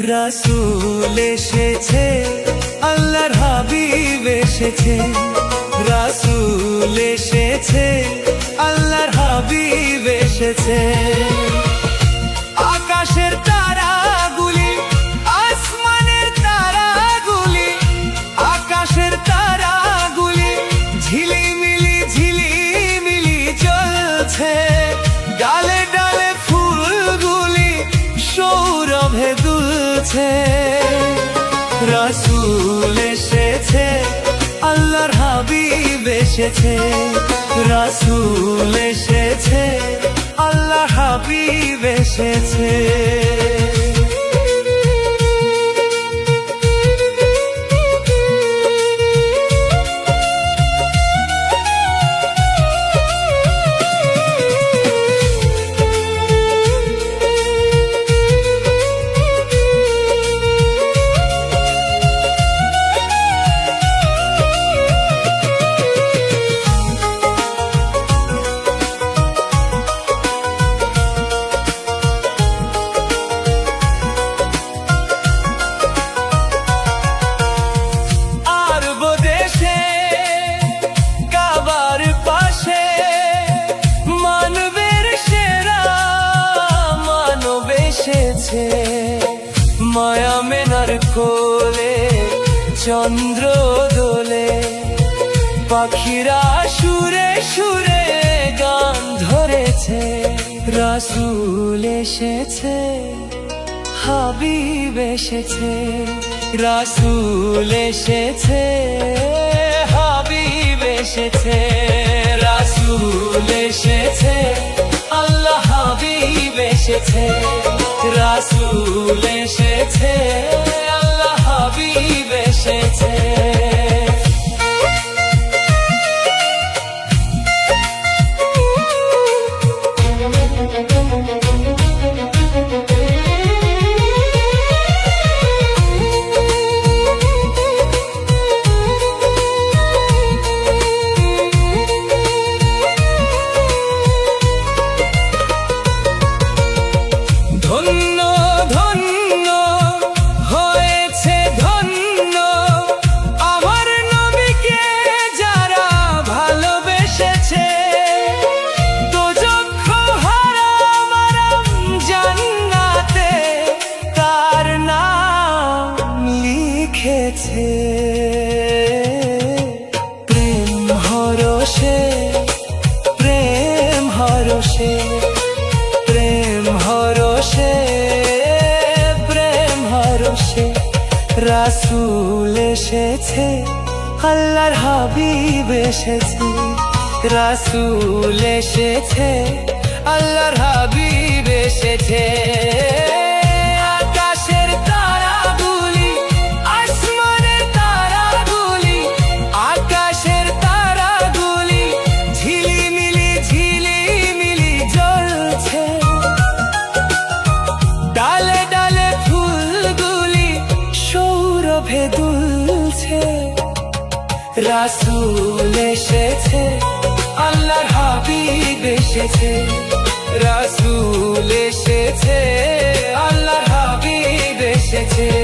রাসূল এসেছে, আল্লাহর হাবিব এসেছে। রাসূল এসেছে, আল্লাহর হাবিব এসেছে। আকাশের তারাগুলি, আসমানের তারাগুলি, আকাশের তারাগুলি ঝিলিমিলি ঝিলিমিলি জ্বলছে। ডালে ডালে ফুলগুলি সৌরভে দুলছে। রাসূল এসেছে, আল্লাহর হাবিব এসেছে। রাসূল এসেছে, আল্লাহর হাবিব এসেছে। মায়া মেনার কোলে চন্দ্র দোলে, পাখিরা সুরে সুরে গান ধরেছে। রাসূল এসেছে, হাবিব এসেছে। রাসূল এসেছে, হাবিব এসেছে। রাসূল এসেছে, আল্লাহ হাবিব এসেছে। রাসূল এসেছে, আল্লাহ হাবিব এসেছে। প্রেম হরষে, প্রেম হরষে, প্রেম হরষে, প্রেম হরষে। রাসূল এসেছে, আল্লাহর হাবিব এসেছে। রাসূল এসেছে, আল্লাহর হাবিব এসেছে। ডালে ডালে ফুলগুলি সৌরভে দুলছে। রাসূল এসেছে, আল্লাহর হাবিব এসেছে। রাসূল এসেছে, আল্লাহর হাবিব এসেছে।